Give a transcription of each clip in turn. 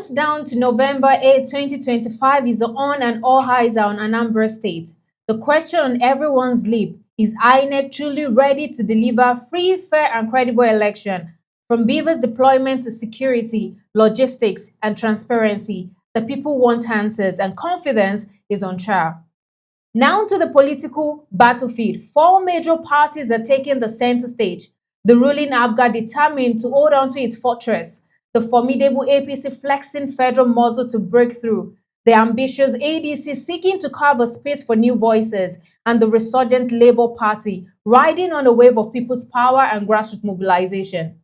Countdown to November 8, 2025 is on and all eyes are on Anambra State. The question on everyone's lip is INEC truly ready to deliver free, fair and credible election? From beavers deployment to security, logistics and transparency, the people want answers and confidence is on trial. Now to the political battlefield. Four major parties are taking the center stage. The ruling APGA determined to hold on to its fortress, the formidable APC flexing federal muscle to break through, the ambitious ADC seeking to carve a space for new voices, and the resurgent Labour Party riding on a wave of people's power and grassroots mobilization.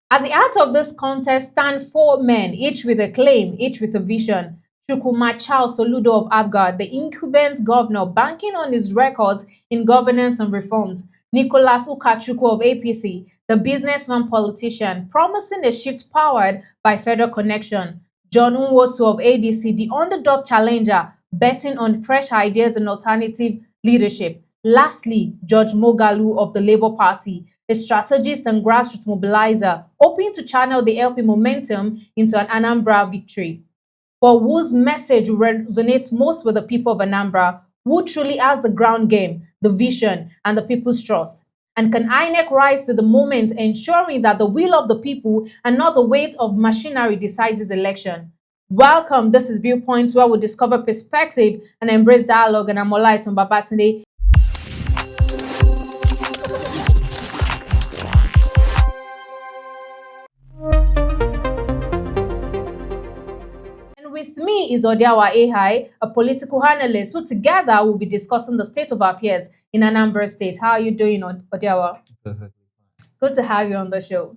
At the heart of this contest stand four men, each with a claim, each with a vision. Chukwuma Charles Soludo of APGA, the incumbent governor banking on his records in governance and reforms. Nicholas Ukachukwu of APC, the businessman politician, promising a shift powered by federal connection. Chuma Nwosu of ADC, the underdog challenger, betting on fresh ideas and alternative leadership. Lastly, Judge Moghalu of the Labour Party, a strategist and grassroots mobilizer, hoping to channel the LP momentum into an Anambra victory. But whose message resonates most with the people of Anambra? Who truly has the ground game, the vision, and the people's trust? And can INEC rise to the moment, ensuring that the will of the people and not the weight of machinery decides this election? Welcome, this is Viewpoint, where we discover perspective and embrace dialogue, and I'm Olaitan Babatunde. With me is Odiawa Ehai, a political analyst, who together will be discussing the state of affairs in Anambra State. How are you doing, Odiawa? Perfectly fine. Good to have you on the show.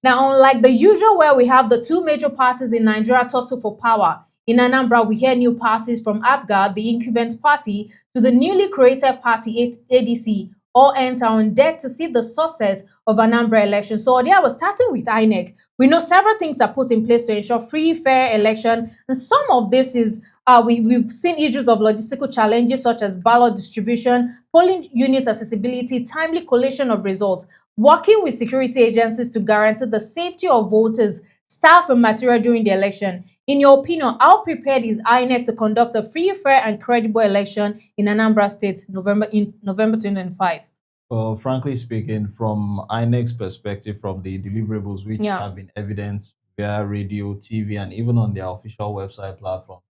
Now, unlike the usual where we have the two major parties in Nigeria tussle for power, in Anambra we hear new parties from APGA, the incumbent party, to the newly created party ADC, all enter on deck to see the success of Anambra elections. So, Odia, we're starting with INEC. We know several things are put in place to ensure free, fair election, and some of this is we've seen issues of logistical challenges such as ballot distribution, polling units accessibility, timely collation of results, working with security agencies to guarantee the safety of voters, staff, and material during the election. In your opinion, how prepared is INEC to conduct a free, fair, and credible election in Anambra State November 2025? Well, frankly speaking, from INEC's perspective, from the deliverables which Yeah. have been evidenced via radio, TV, and even on their official website platform,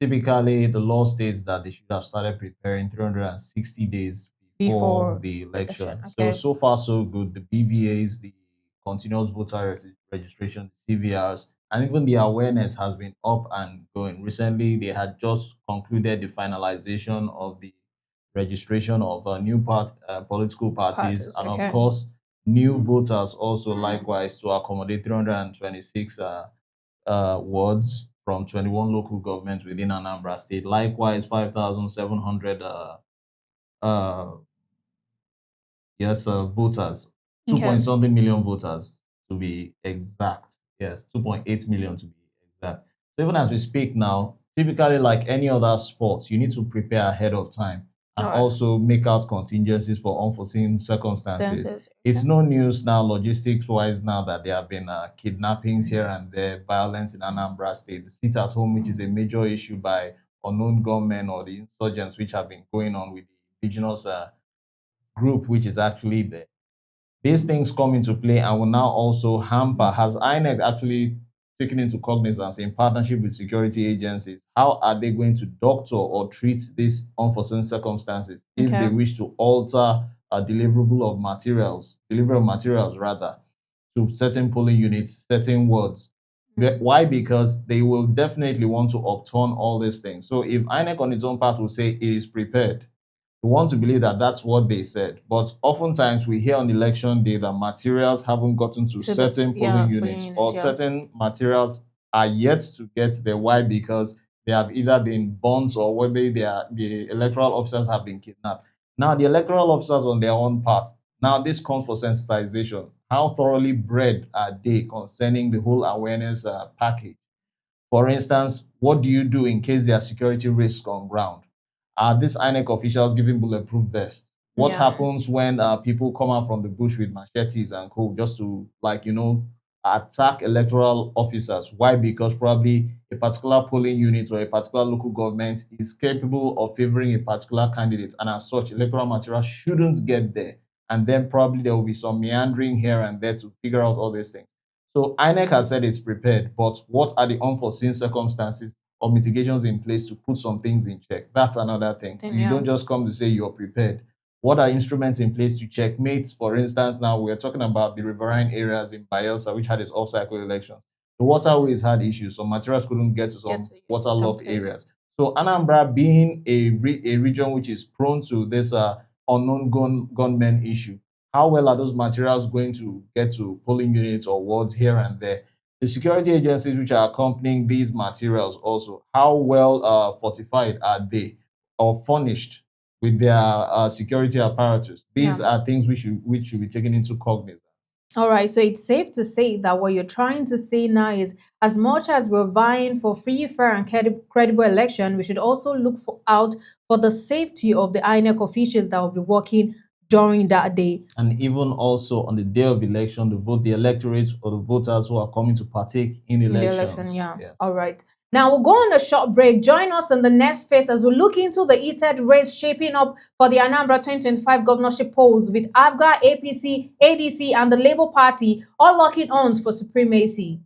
typically the law states that they should have started preparing 360 days before the election. Okay. So far, so good. The BVAs, the continuous voter registration, CVRs, and even the awareness has been up and going. Recently, they had just concluded the finalization of the registration of new political parties, and okay. of course, new voters also likewise to accommodate 326 wards from 21 local governments within Anambra State. Likewise, 5,700 voters, 2 Okay. point something million voters to be exact. Yes, 2.8 million to be exact. So even as we speak now, typically like any other sport, you need to prepare ahead of time and Alright. also make out contingencies for unforeseen circumstances. Circumstances, It's no news now, logistics-wise, now that there have been kidnappings here and there, violence in Anambra State, the sit at home, which is a major issue by unknown gunmen or the insurgents which have been going on with the indigenous group which is actually there. These things come into play and will now also hamper. Has INEC actually taken into cognizance in partnership with security agencies? How are they going to doctor or treat these unforeseen circumstances if Okay. they wish to alter a delivery of materials rather, to certain polling units, certain wards? Why? Because they will definitely want to upturn all these things. So if INEC on its own part will say it is prepared, we want to believe that that's what they said. But oftentimes we hear on election day that materials haven't gotten to certain polling units, or certain materials are yet to get there. Why? Because they have either been burnt or whether the electoral officers have been kidnapped. Now, the electoral officers on their own part, now this comes for sensitization. How thoroughly bred are they concerning the whole awareness package? For instance, what do you do in case there are security risks on ground? Are these INEC officials giving bulletproof vests? What happens when people come out from the bush with machetes and co just to, attack electoral officers. Why? Because probably a particular polling unit or a particular local government is capable of favoring a particular candidate, and as such, electoral material shouldn't get there. And then probably there will be some meandering here and there to figure out all these things. So INEC has said it's prepared, but what are the unforeseen circumstances or mitigations in place to put some things in check? That's another thing. Then, You yeah. don't just come to say you're prepared. What are instruments in place to checkmate? For instance, now we're talking about the riverine areas in Bayelsa, which had its off-cycle elections. The waterways had issues, so materials couldn't get to Get some to some waterlogged place. areas. So Anambra, being a region which is prone to this unknown gunmen issue, how well are those materials going to get to polling units or wards here and there? The security agencies which are accompanying these materials also, how well fortified are they or furnished with their security apparatus? Yeah. These are things which should be taken into cognizance. All right, so it's safe to say that what you're trying to say now is as much as we're vying for free, fair, and credible election, we should also look out for the safety of the INEC officials that will be working during that day. And even also on the day of election, the electorate or the voters who are coming to partake in In the election, elections. yeah. Yes. All right. Now we'll go on a short break. Join us in the next phase as we look into the heated race shaping up for the Anambra 2025 governorship polls with APGA, APC, ADC, and the Labour Party all locking arms for supremacy.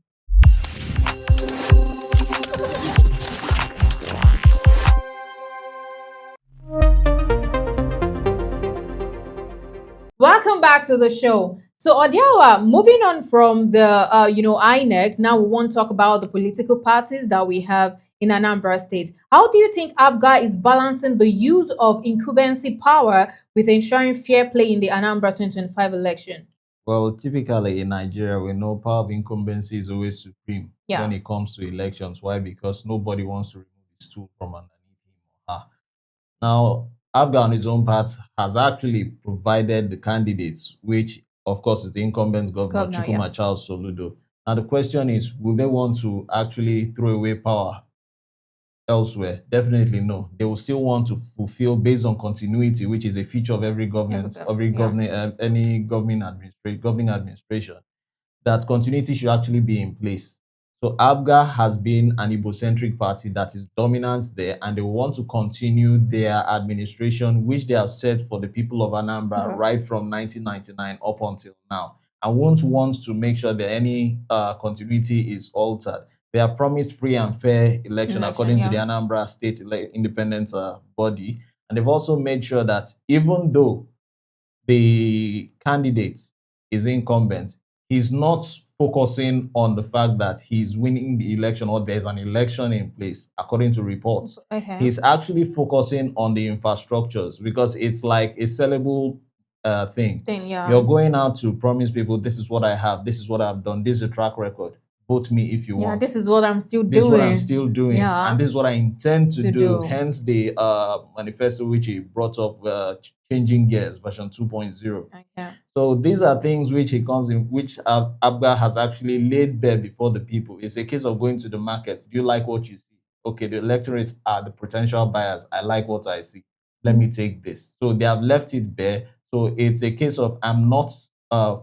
Welcome back to the show. So, Odiawa, moving on from the INEC, now we want to talk about the political parties that we have in Anambra State. How do you think APGA is balancing the use of incumbency power with ensuring fair play in the Anambra 2025 election? Well, typically in Nigeria, we know power of incumbency is always supreme Yeah. when it comes to elections. Why? Because nobody wants to remove his stool from underneath him or her. Now, APGA on its own part has actually provided the candidates, which of course is the incumbent governor, Governor, yeah. Chukwuma Charles Soludo. Now, the question is, will they want to actually throw away power elsewhere? Definitely no. They will still want to fulfill based on continuity, which is a feature of every government, every Yeah. government, any governing administration, that continuity should actually be in place. So APGA has been an Igbo-centric party that is dominant there, and they want to continue their administration, which they have set for the people of Anambra Okay. right from 1999 up until now, and won't want to make sure that any continuity is altered. They have promised free and fair election according to the yeah. Anambra State Independent Body, and they've also made sure that even though the candidate is incumbent, he's not focusing on the fact that he's winning the election or there's an election in place, according to reports. Okay. He's actually focusing on the infrastructures because it's like a sellable thing. Yeah. You're going out to promise people, this is what I have, this is what I've done, this is a track record. Vote me if you Yeah, want. this is what I'm still This is doing. what I'm still doing. Yeah. And this is what I intend to do. do. Hence the manifesto which he brought up, Changing Gears, version 2.0. Okay. So these are things which he comes in, which APGA has actually laid bare before the people. It's a case of going to the markets. Do you like what you see? Okay, the electorates are the potential buyers. I like what I see. Let me take this. So they have left it bare. So it's a case of I'm not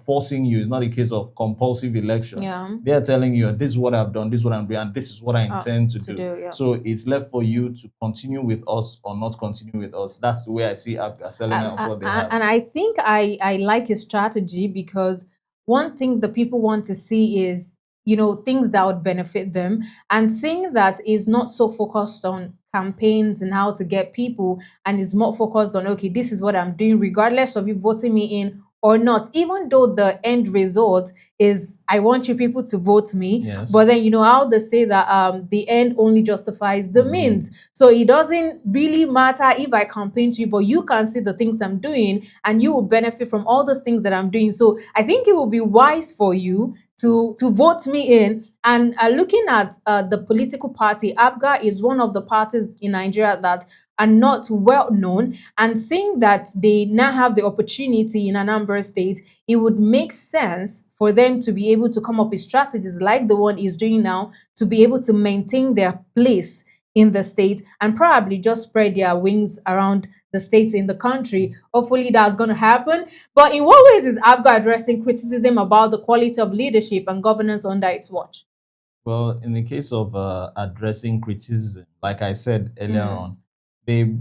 forcing you. It's not a case of compulsive election. Yeah. They're telling you, this is what I've done, this is what I'm doing, and this is what I intend to do. Yeah. So it's left for you to continue with us or not continue with us. That's the way I see APGA selling out what they have. And I think I like his strategy because one thing the people want to see is, things that would benefit them, and seeing that is not so focused on campaigns and how to get people, and is more focused on, okay, this is what I'm doing regardless of you voting me in or not, even though the end result is I want you people to vote me. Yes. But then how they say that the end only justifies the means. So it doesn't really matter if I campaign to you, but you can see the things I'm doing and you will benefit from all those things that I'm doing. So I think it will be wise for you to vote me in. And looking at the political party, APGA is one of the parties in Nigeria that are not well known, and seeing that they now have the opportunity in Anambra State, it would make sense for them to be able to come up with strategies like the one he's doing now to be able to maintain their place in the state and probably just spread their wings around the states in the country. Hopefully that's going to happen. But in what ways is APGA addressing criticism about the quality of leadership and governance under its watch? Well, in the case of addressing criticism, like I said earlier Mm, on, they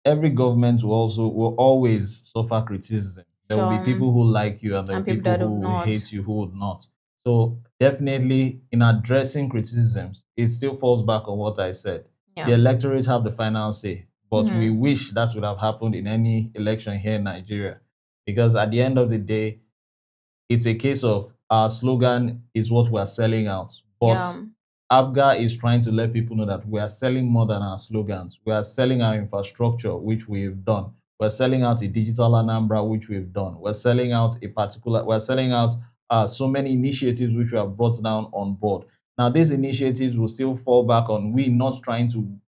every government will always suffer criticism. There will be sure. people who like you, and there will And be people people that do who will not. hate you, who would not. So definitely, in addressing criticisms, it still falls back on what I said. The Yeah. electorate have the final say, but we Hmm. wish that would have happened in any election here in Nigeria, because at the end of the day, it's a case of our slogan is what we're selling out. But Yeah. APGA is trying to let people know that we are selling more than our slogans. We are selling our infrastructure, which we've done. We're selling out a digital Anambra, which we've done. We're selling out so many initiatives which we have brought down on board. Now, these initiatives will still fall back on we not trying to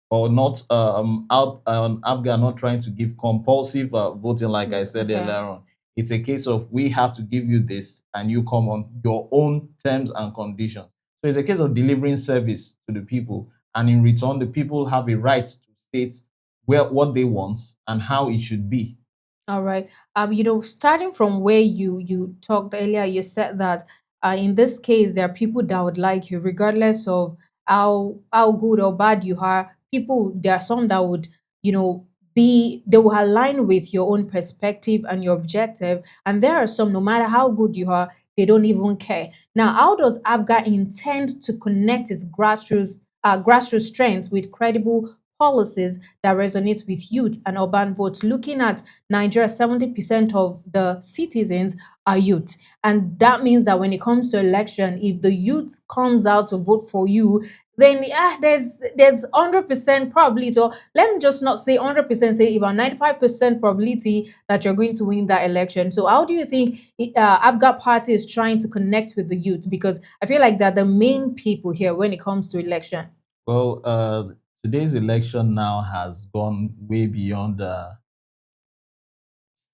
or not APGA not trying to give compulsive voting, like I said Okay. earlier on. It's a case of we have to give you this and you come on your own terms and conditions. So it's a case of delivering service to the people. And in return, the people have a right to state what they want and how it should be. All right. Starting from where you talked earlier, you said that in this case there are people that would like you, regardless of how good or bad you are. People, there are some that would, you know, they will align with your own perspective and your objective, and there are some, no matter how good you are, they don't even care. Now, how does APGA intend to connect its grassroots strength with credible policies that resonate with youth and urban votes? Looking at Nigeria, 70% of the citizens are youth. And that means that when it comes to election, if the youth comes out to vote for you, then there's 100% probability, or let me just not say 100%, say about 95% probability that you're going to win that election. So how do you think APGA party is trying to connect with the youth? Because I feel like they're the main people here when it comes to election. Well, today's election now has gone way beyond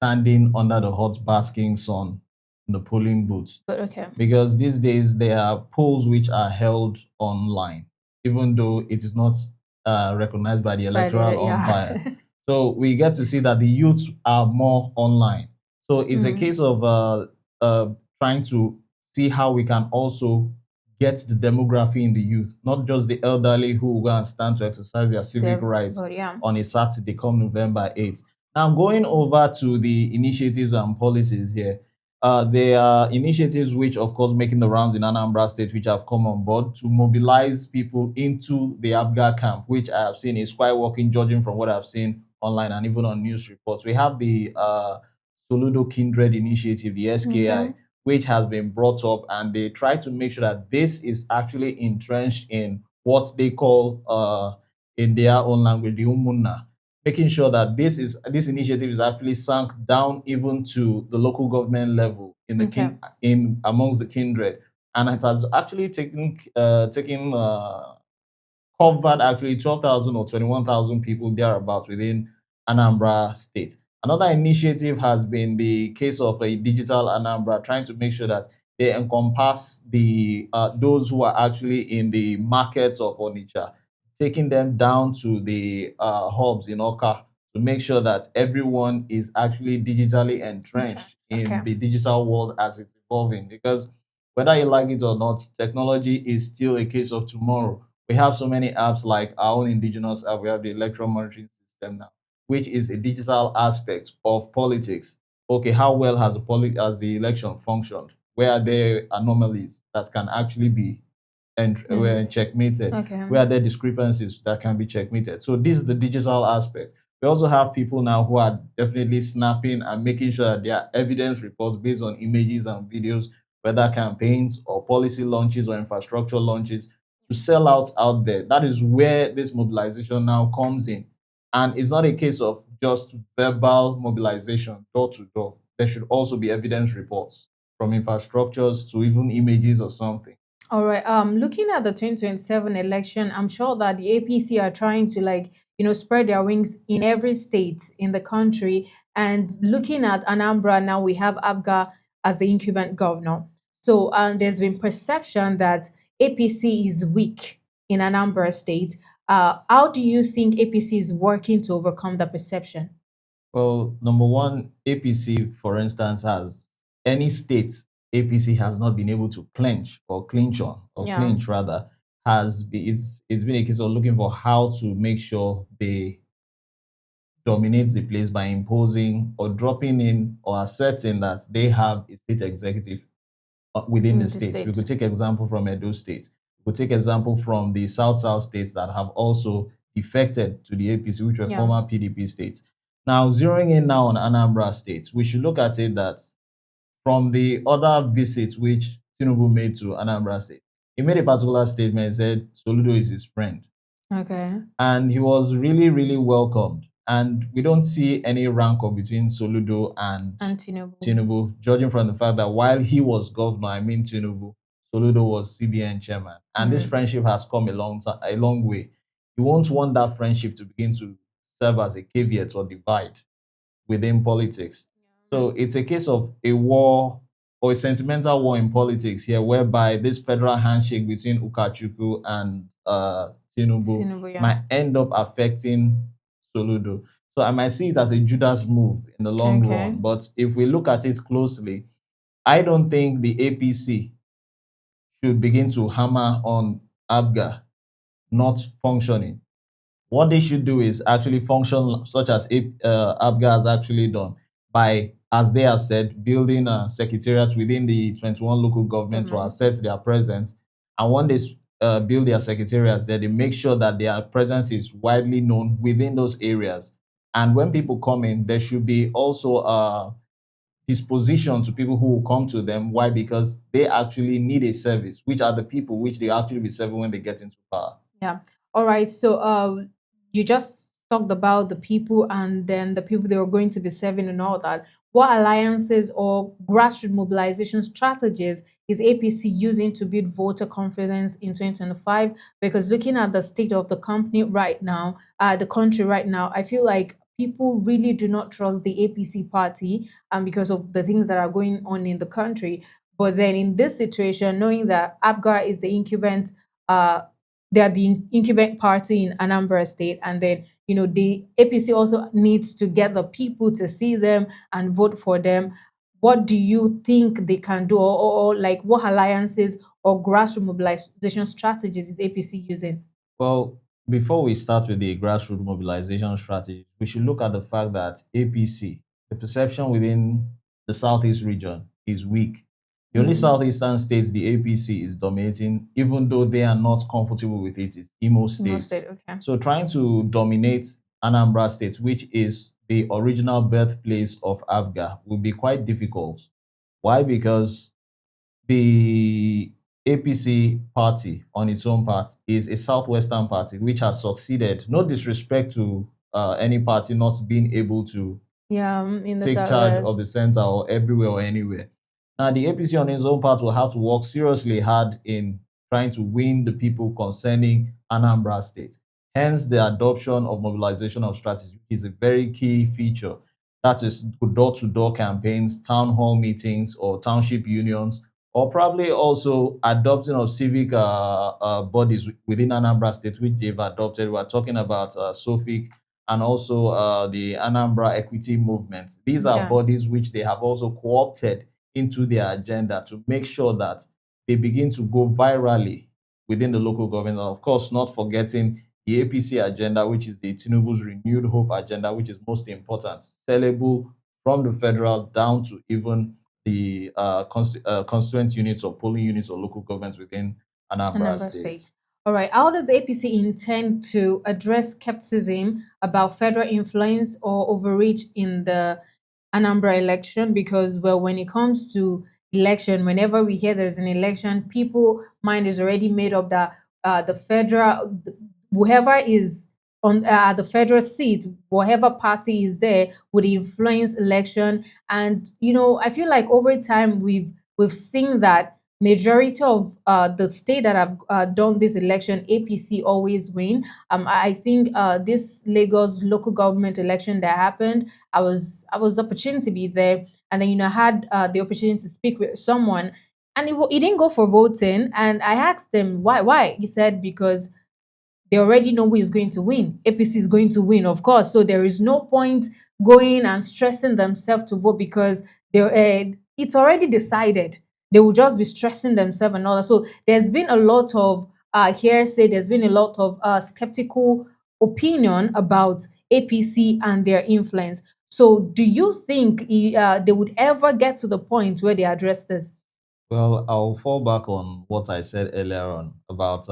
standing under the hot basking sun in the polling booth. But okay. Because these days there are polls which are held online, even though it is not recognized by the But electoral yeah. umpire. So we get to see that the youths are more online. So it's a Mm, case of uh, trying to see how we can also get the demography in the youth, not just the elderly who will go and stand to exercise their civic rights but yeah. on a Saturday come November 8th. Now, going over to the initiatives and policies here, there are initiatives which, of course, making the rounds in Anambra State, which have come on board to mobilize people into the APGA camp, which I have seen is quite working, judging from what I've seen online and even on news reports. We have the Soludo Kindred Initiative, the SKI, Okay. which has been brought up, and they try to make sure that this is actually entrenched in what they call, in their own language, the Umunna, making sure that this initiative is actually sunk down even to the local government level in the Okay. kin in amongst the kindred, and it has actually taken covered actually 12,000 or 21,000 people thereabouts within Anambra State. Another initiative has been the case of a digital Anambra, trying to make sure that they encompass the those who are actually in the markets of Onitsha, taking them down to the hubs in Oka to make sure that everyone is actually digitally entrenched Okay. in the digital world as it's evolving. Because whether you like it or not, technology is still a case of tomorrow. We have so many apps like our own indigenous app. We have the electoral monitoring system now, which is a digital aspect of politics. Okay, how well has the election functioned? Where are there anomalies that can actually be were Mm, checkmated? okay. Where are there discrepancies that can be checkmated? So this is the digital aspect. We also have people now who are definitely snapping and making sure that there are evidence reports based on images and videos, whether campaigns or policy launches or infrastructure launches, to sell out there. That is where this mobilization now comes in. And it's not a case of just verbal mobilization, door to door. There should also be evidence reports from infrastructures to even images or something. All right. Looking at the 2027 election, I'm sure that the APC are trying to, like, spread their wings in every state in the country. And looking at Anambra now, we have APGA as the incumbent governor. So there's been perception that APC is weak in Anambra State. How do you think APC is working to overcome the perception? Well, number one, APC, for instance, has any state APC has not been able to clinch on, or Yeah, clinch rather, it's been a case of looking for how to make sure they dominate the place by imposing or dropping in or asserting that they have a state executive within the in the states. We could state. take example from Edo State. We could take example from the South states that have also defected to the APC, which were Yeah. former PDP states. Now, zeroing in now on Anambra State, we should look at it that from the other visits which Tinubu made to Anambra State, he made a particular statement. He said Soludo is his friend, Okay. and he was really, really welcomed. And we don't see any rancor between Soludo and And Tinubu. Tinubu, judging from the fact that while he was governor, I mean Tinubu, Soludo was CBN chairman, and this Mm, friendship has come a long way. You won't want that friendship to begin to serve as a caveat or divide within politics. So mm, it's a case of a war or a sentimental war in politics here, whereby this federal handshake between Ukachukwu and Tinubu Tinubu, yeah. might end up affecting Soludo. So I might see it as a Judas move in the long Okay. run. But if we look at it closely, I don't think the APC should begin to hammer on APGA not functioning. What they should do is actually function such as APGA has actually done by, as they have said, building secretariats within the 21 local governments to Government. assert their presence. And when they build their secretariats there, they make sure that their presence is widely known within those areas. And when people come in, there should be also disposition to people who will come to them. Why? Because they actually need a service, which are the people which they actually be serving when they get into power. Yeah. All right. So you just talked about the people and then the people they were going to be serving and all that. What alliances or grassroots mobilization strategies is APC using to build voter confidence in 2025? Because looking at the state of the company right now, the country right now, I feel like people really do not trust the APC party because of the things that are going on in the country. But then in this situation, knowing that APGA is the incumbent they are the incumbent party in Anambra State, and then the APC also needs to get the people to see them and vote for them. What do you think they can do, or like what alliances or grassroots mobilization strategies is APC using? Well, before we start with the grassroots mobilization strategy, we should look at the fact that APC, the perception within the Southeast region is weak. The only Mm, Southeastern states the APC is dominating, even though they are not comfortable with it, is Imo Imo states. State, okay. So trying to dominate Anambra State, which is the original birthplace of ABGA, will be quite difficult. Why? Because the APC party, on its own part, is a southwestern party which has succeeded. No disrespect to any party not being able to Yeah, in the take charge of Southwest. the center or everywhere or anywhere. Now, the APC on its own part will have to work seriously hard in trying to win the people concerning Anambra State. Hence, the adoption of mobilization of strategy is a very key feature. That is door to door campaigns, town hall meetings, or township unions, or probably also adopting of civic bodies within Anambra State, which they've adopted. We're talking about SOFIC and also the Anambra Equity Movement. These are Okay. bodies which they have also co-opted into their agenda to make sure that they begin to go virally within the local government. And of course, not forgetting the APC agenda, which is the Tinubu's Renewed Hope agenda, which is most important, sellable from the federal down to even the constituent units or polling units or local governments within Anambra Anambra State. State. All right. How does the APC intend to address skepticism about federal influence or overreach in the Anambra election? Because, well, when it comes to election, whenever we hear there's an election, people mind is already made up that the federal, whoever is on the federal seat, whatever party is there, would influence election. And I feel like over time we've seen that majority of the state that have done this election, APC always win. I think this Lagos local government election that happened, I was opportunity to be there, and then I had the opportunity to speak with someone, and he didn't go for voting, and I asked him why. He said because they already know who is going to win. APC is going to win, of course. So there is no point going and stressing themselves to vote because it's already decided. They will just be stressing themselves and all that. So there's been a lot of hearsay, there's been a lot of skeptical opinion about APC and their influence. So do you think they would ever get to the point where they address this? Well, I'll fall back on what I said earlier on about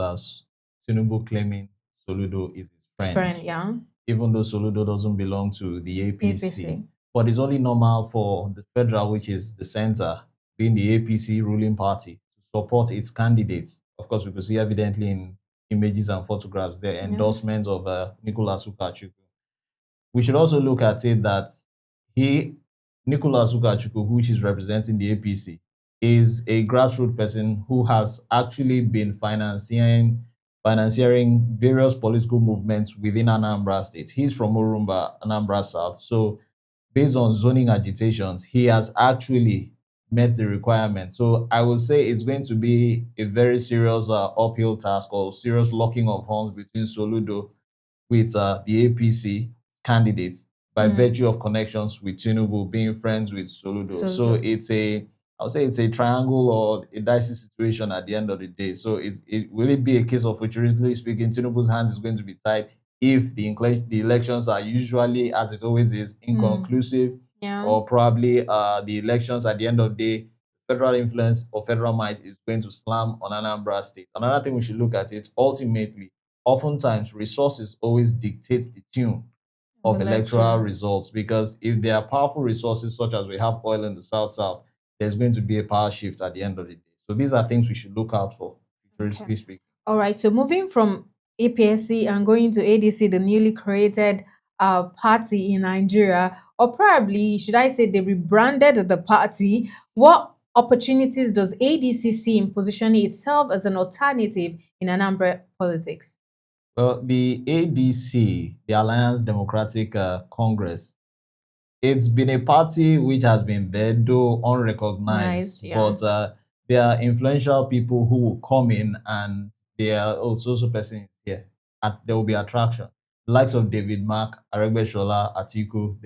Tinubu claiming Soludo is his friend, Friend, yeah. even though Soludo doesn't belong to the APC. APC. But it's only normal for the federal, which is the center, being the APC ruling party, to support its candidates. Of course, we could see evidently in images and photographs the Yeah. endorsements of Nicholas Ukachukwu. We should also look at it that he, Nicholas Ukachukwu, which is representing the APC, is a grassroots person who has actually been financing various political movements within Anambra State. He's from Urumba, Anambra South. So based on zoning agitations, he has actually met the requirement. So I would say it's going to be a very serious uphill task or serious locking of horns between Soludo with the APC candidates by virtue of connections with Tinubu being friends with Soludo. So So I would say it's a triangle or a dicey situation at the end of the day. So will it be a case of futuristically speaking, Tinubu's hands is going to be tied if the elections are usually, as it always is, inconclusive, yeah. or probably the elections at the end of the day, federal influence or federal might is going to slam on Anambra State. Another thing we should look at it ultimately, oftentimes resources always dictates the tune of electoral Election. results, because if there are powerful resources such as we have oil in the south, there's going to be a power shift at the end of the day. So these are things we should look out for, Okay. futuristically speaking. All right. So moving from APSC and going to ADC, the newly created party in Nigeria, or probably should I say they rebranded the party. What opportunities does ADC see in positioning itself as an alternative in Anambra politics? Well, the ADC, the Alliance Democratic Congress, it's been a party which has been there, though Nice, unrecognized, yeah. but there are influential people who will come in, and there are also persons here. And there will be attraction. The likes of David Mark, Aregbeshola, Atiku,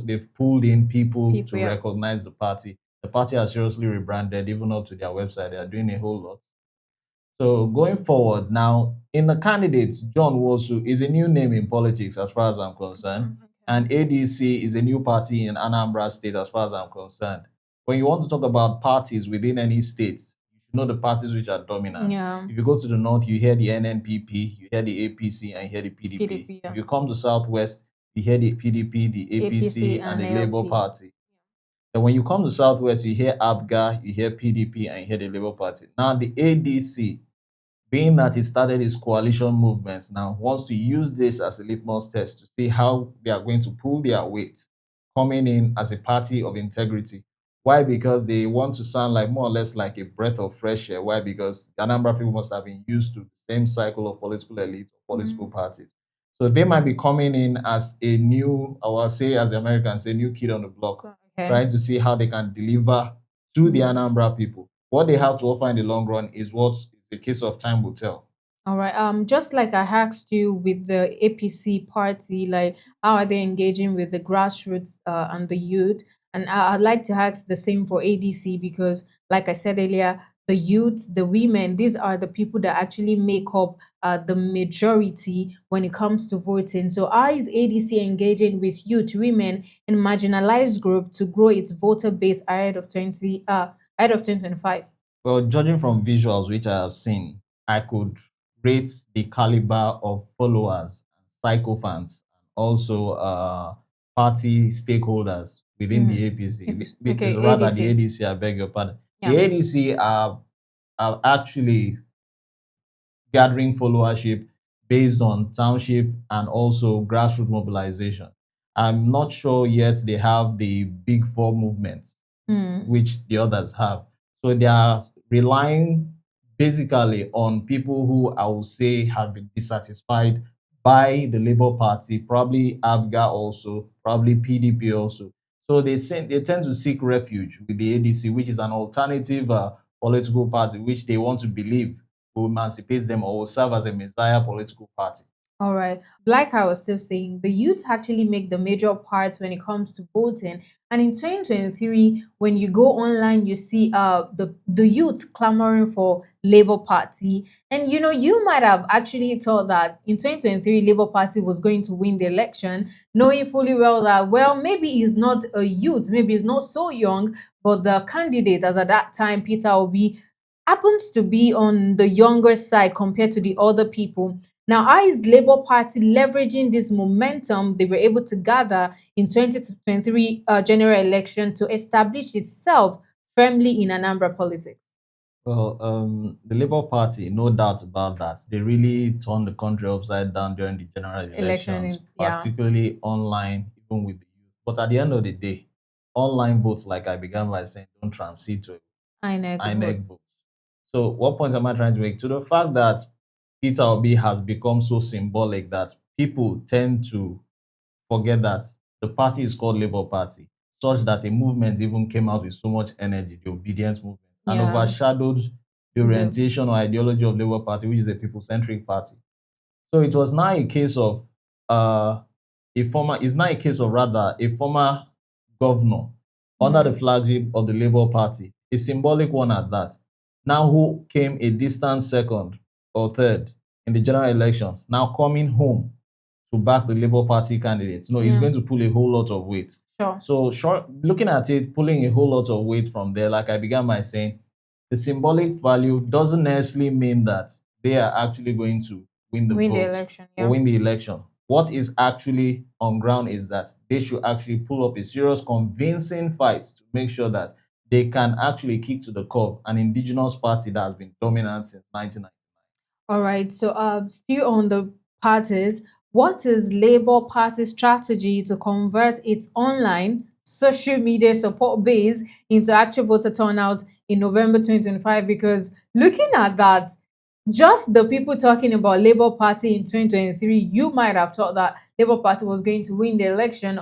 they've pulled in people to People, yeah. recognize the party. The party has seriously rebranded, even up to their website. They are doing a whole lot. So going forward now, in the candidates, John Wosu is a new name in politics as far as I'm concerned, and ADC is a new party in Anambra State as far as I'm concerned. When you want to talk about parties within any states, you should know the parties which are dominant. Yeah. If you go to the north, you hear the NNPP, you hear the APC, and you hear the PDP. PDP, yeah. If you come to southwest, you hear the PDP, the APC, and the Labour LP. Party. And when you come to southwest, you hear APGA, you hear PDP, and you hear the Labour Party. Now the ADC, being that it started its coalition movements, now wants to use this as a litmus test to see how they are going to pull their weight coming in as a party of integrity. Why? Because they want to sound like more or less like a breath of fresh air. Why? Because the number of people must have been used to the same cycle of political elites or political parties. So they might be coming in as a new, I will say as the Americans say, new kid on the block, Okay. trying to see how they can deliver to the Anambra people. What they have to offer in the long run is what the case of time will tell. All right. Just like I asked you with the APC party, like how are they engaging with the grassroots and the youth? And I'd like to ask the same for ADC because, like I said earlier, the youth, the women, these are the people that actually make up the majority when it comes to voting. So, how is ADC engaging with youth, women, and marginalized group to grow its voter base ahead of 2025? Well, judging from visuals which I have seen, I could rate the caliber of followers, sycophants, and also party stakeholders within the APC. Okay, Rather, the ADC. ADC, I beg your pardon. Yeah. The ADC are actually gathering followership based on township and also grassroots mobilization. I'm not sure yet they have the big four movements, which the others have. So they are relying basically on people who I would say have been dissatisfied by the Labour Party, probably APGA also, probably PDP also. So they tend to seek refuge with the ADC, which is an alternative political party, which they want to believe will emancipate them or will serve as a messiah political party. All right. Like I was still saying, the youth actually make the major part when it comes to voting. And in 2023, when you go online, you see the youth clamoring for Labour Party. And you know, you might have actually thought that in 2023, Labour Party was going to win the election, knowing fully well that, well, maybe he's not a youth, maybe he's not so young, but the candidate, as at that time, Peter Obi, happens to be on the younger side compared to the other people. Now, how is Labour Party leveraging this momentum they were able to gather in 2023 general election to establish itself firmly in Anambra politics? Well, the Labour Party, no doubt about that. They really turned the country upside down during the general Election, elections, yeah, particularly online, even with the youth. But at the end of the day, online votes, like I began by saying, don't transit to INEC vote. INEC votes. So, what point am I trying to make? To the fact that Peter Obi has become so symbolic that people tend to forget that the party is called Labour Party, such that a movement even came out with so much energy, the obedience movement, and Yeah, overshadowed the the orientation or ideology of Labour Party, which is a people-centric party. So it was now a case of uh, it's now a case of rather a former governor under the mm, flagship of the Labour Party, a symbolic one at that. Now who came a distant second or third in the general elections, now coming home to back the Labour Party candidates. No, he's yeah, going to pull a whole lot of weight. sure. So, looking at it, pulling a whole lot of weight from there, like I began by saying, the symbolic value doesn't necessarily mean that they are actually going to win the Win the vote election, or yeah. win the election. What is actually on ground is that they should actually pull up a serious, convincing fight to make sure that they can actually kick to the curb an indigenous party that has been dominant since 1990. All right. So, still on the parties, what is Labour Party's strategy to convert its online social media support base into actual voter turnout in November 2025? Because looking at that, just the people talking about Labour Party in 2023, you might have thought that Labour Party was going to win the election.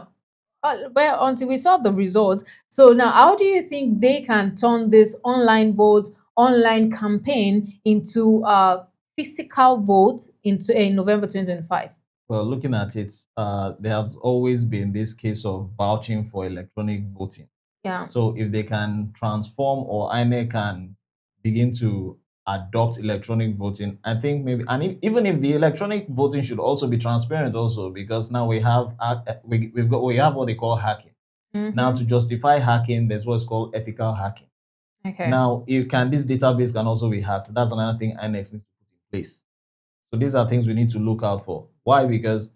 Well, until we saw the results. So now, how do you think they can turn this online vote, online campaign into physical vote into a November 2025? Well, looking at it, there has always been this case of vouching for electronic voting. Yeah. So if they can transform or INEC can begin to adopt electronic voting, I think maybe, and even if the electronic voting should also be transparent also, because now we have we have what they call hacking. Now Mm-hmm. to justify hacking, there's what's called ethical hacking. Okay. Now, if can this database can also be hacked? That's another thing INEC needs to put in place. So these are things we need to look out for. Why? Because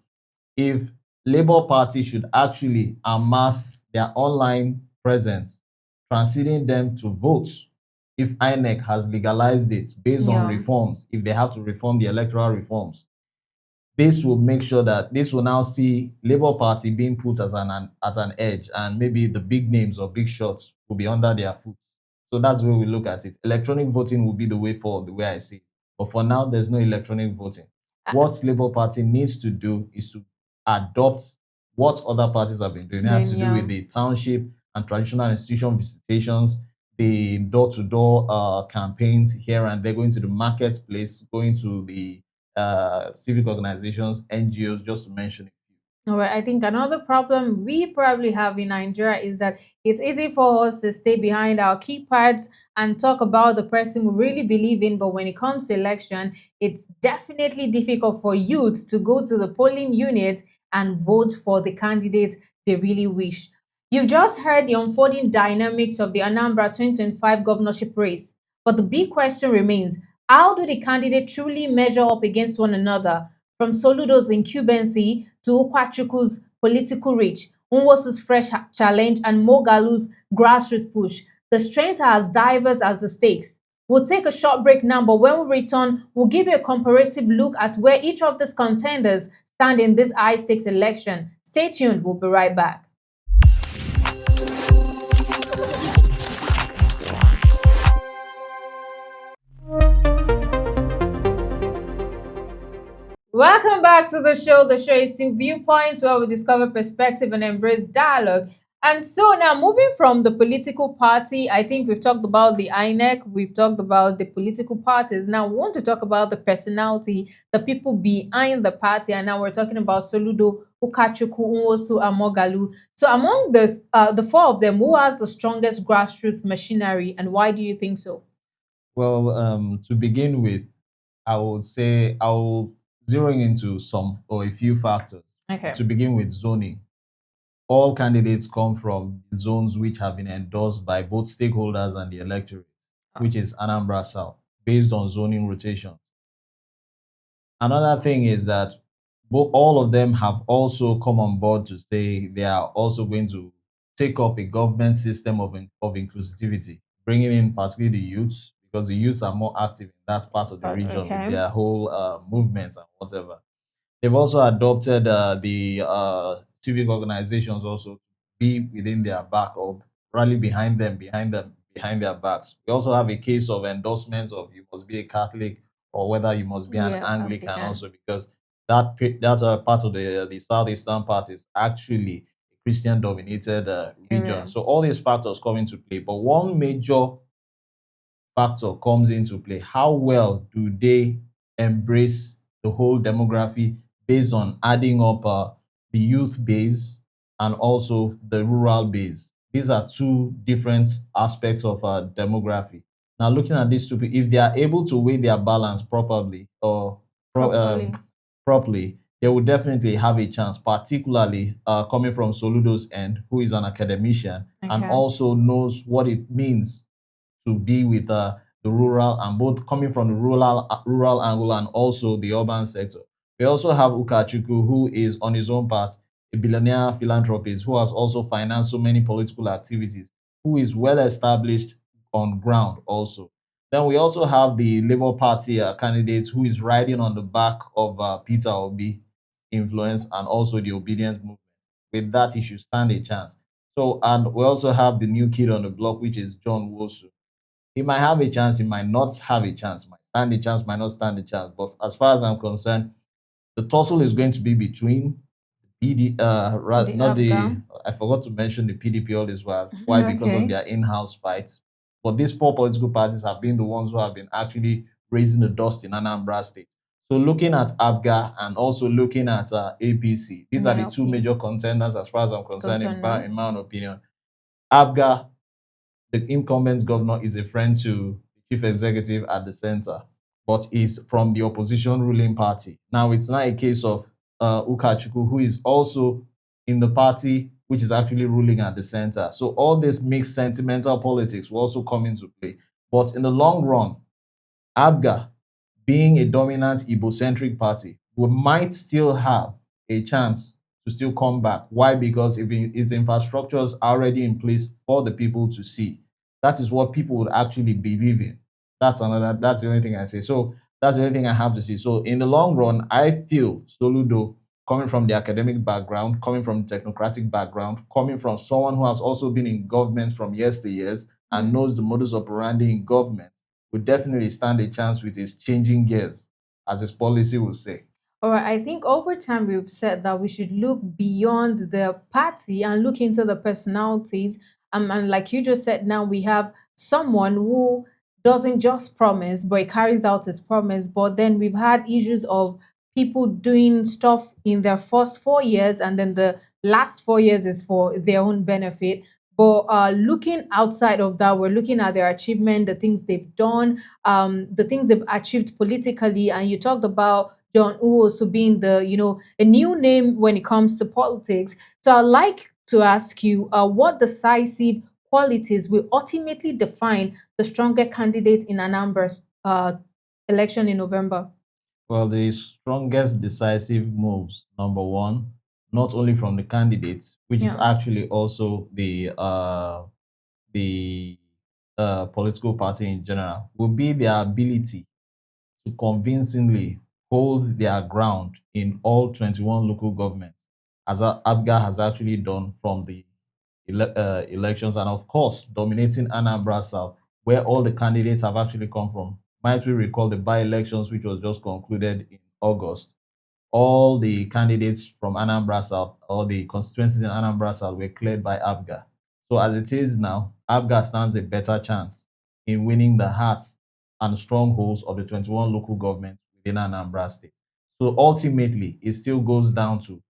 if Labour Party should actually amass their online presence, transiting them to votes, if INEC has legalized it based on Yeah. reforms, if they have to reform the electoral reforms, this will make sure that this will now see Labour Party being put at an edge, and maybe the big names or big shots will be under their foot. So that's where we look at it. Electronic voting will be the way forward, the way I see it. But for now, there's no electronic voting. Uh, What Labour Party needs to do is to adopt what other parties have been doing. It has then to do yeah. with the township and traditional institution visitations, the door-to-door campaigns here and there, going to the marketplace, going to the civic organizations, NGOs, just to mention it. All right. I think another problem we probably have in Nigeria is that it's easy for us to stay behind our keypads and talk about the person we really believe in. But when it comes to election, it's definitely difficult for youth to go to the polling unit and vote for the candidate they really wish. You've just heard the unfolding dynamics of the Anambra 2025 governorship race. But the big question remains, how do the candidates truly measure up against one another? From Soludo's incumbency to Ukachukwu's political reach, Nwosu's fresh challenge, and Moghalu's grassroots push, the strengths are as diverse as the stakes. We'll take a short break now, but when we return, we'll give you a comparative look at where each of these contenders stand in this high stakes election. Stay tuned, we'll be right back. Welcome back to the show. The show is still Viewpoint, where we discover perspective and embrace dialogue. And so now moving from the political party, I think we've talked about the INEC, we've talked about the political parties. Now we want to talk about the personality, the people behind the party, and now we're talking about Soludo, Ukachukwu, Nwosu, and Moghalu. So among the four of them, who has the strongest grassroots machinery, and why do you think so? Well, to begin with, I would say I'll zeroing into some or a few factors. Okay. To begin with, zoning. All candidates come from zones which have been endorsed by both stakeholders and the electorate, which is Anambra South, based on zoning rotation. Another thing is that all of them have also come on board to say they are also going to take up a government system of inclusivity, bringing in particularly the youths, because the youths are more active in that part of the region with Okay. their whole movements and whatever. They've also adopted the civic organizations also to be within their back or rally behind their backs. We also have a case of endorsements of you must be a Catholic or whether you must be an Yeah, Anglican African. also because that part of the southeastern part is actually a Christian dominated region. Area. So all these factors come into play. But one major factor comes into play. How well do they embrace the whole demography based on adding up the youth base and also the rural base? These are two different aspects of demography. Now, looking at these two, if they are able to weigh their balance properly or pro, Properly. properly, they will definitely have a chance, particularly coming from Soludo's end, who is an academician and Okay. also knows what it means to be with the rural and both coming from the rural angle and also the urban sector. We also have Ukachukwu, who is on his own part a billionaire philanthropist who has also financed so many political activities, who is well established on ground also. Then we also have the Labour Party candidate who is riding on the back of Peter Obi influence and also the obedience movement. With that, he should stand a chance. So, and we also have the new kid on the block, which is John Wosu. He might have a chance, he might not have a chance, might stand a chance, might not stand a chance. But as far as I'm concerned, the tussle is going to be between The not the, APGA. I forgot to mention the PDP all this while. Why? Because of Okay. their in-house fights. But these four political parties have been the ones who have been actually raising the dust in Anambra State. So looking at APGA and also looking at APC, these are the Yeah, two okay. major contenders as far as I'm concerned, Concern now. in my own opinion. APGA, the incumbent governor, is a friend to the chief executive at the center, but is from the opposition ruling party. Now, it's not a case of Ukachukwu, who is also in the party which is actually ruling at the center. So all this mixed sentimental politics will also come into play. But in the long run, APGA, being a dominant Igbo-centric party, we might still have a chance to still come back. Why? Because if its infrastructures are already in place for the people to see. That is what people would actually believe in. That's the only thing I say. So that's the only thing I have to see. So in the long run, I feel Soludo, coming from the academic background, coming from the technocratic background, coming from someone who has also been in government from yesteryears and Mm. knows the modus operandi in government, would definitely stand a chance with his changing gears, as his policy will say. All right, I think over time we've said that we should look beyond the party and look into the personalities. And like you just said, now we have someone who doesn't just promise, but he carries out his promise. But then we've had issues of people doing stuff in their first 4 years, and then the last 4 years is for their own benefit. But looking outside of that, we're looking at their achievement, the things they've done, the things they've achieved politically. And you talked about John also being a new name when it comes to politics. So I'd like to ask you what decisive qualities will ultimately define the stronger candidate in Anambra's election in November? Well, the strongest decisive moves, number one, not only from the candidates, which is Yeah. actually also the political party in general, will be their ability to convincingly hold their ground in all 21 local governments, as APGA has actually done from the elections, and of course, dominating Anambra South, where all the candidates have actually come from. Might we recall the by elections, which was just concluded in August? all the candidates from Anambra South, or the constituencies in Anambra South, were cleared by APGA. So as it is now, APGA stands a better chance in winning the hearts and strongholds of the 21 local governments within Anambra State. So ultimately, it still goes down to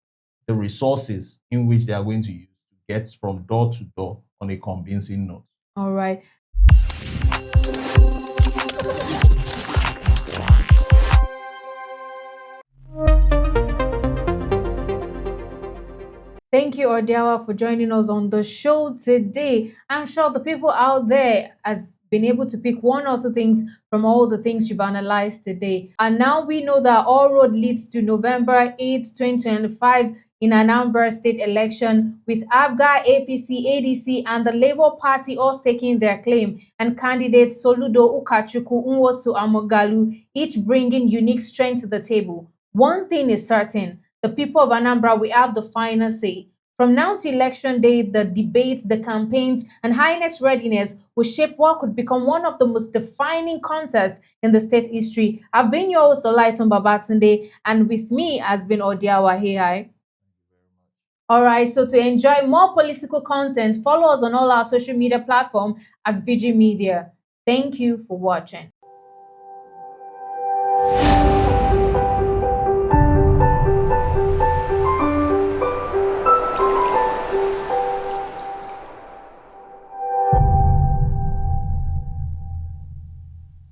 the resources in which they are going to use to get from door to door on a convincing note. All right. Thank you, Odiawa, for joining us on the show today. I'm sure the people out there has been able to pick one or two things from all the things you've analyzed today. And now we know that all road leads to November 8th, 2025 in Anambra state election, with APGA, APC, ADC, and the Labour Party all staking their claim, and candidates Soludo, Ukachukwu, Nwosu, and Moghalu each bringing unique strength to the table. One thing is certain: the people of Anambra will have the final say. From now to election day, the debates, the campaigns, and INEC's readiness will shape what could become one of the most defining contests in the state history. I've been your host, Olaiton Babatunde, and with me has been Odiawa Hei. All right, so to enjoy more political content, follow us on all our social media platforms at VG Media. Thank you for watching.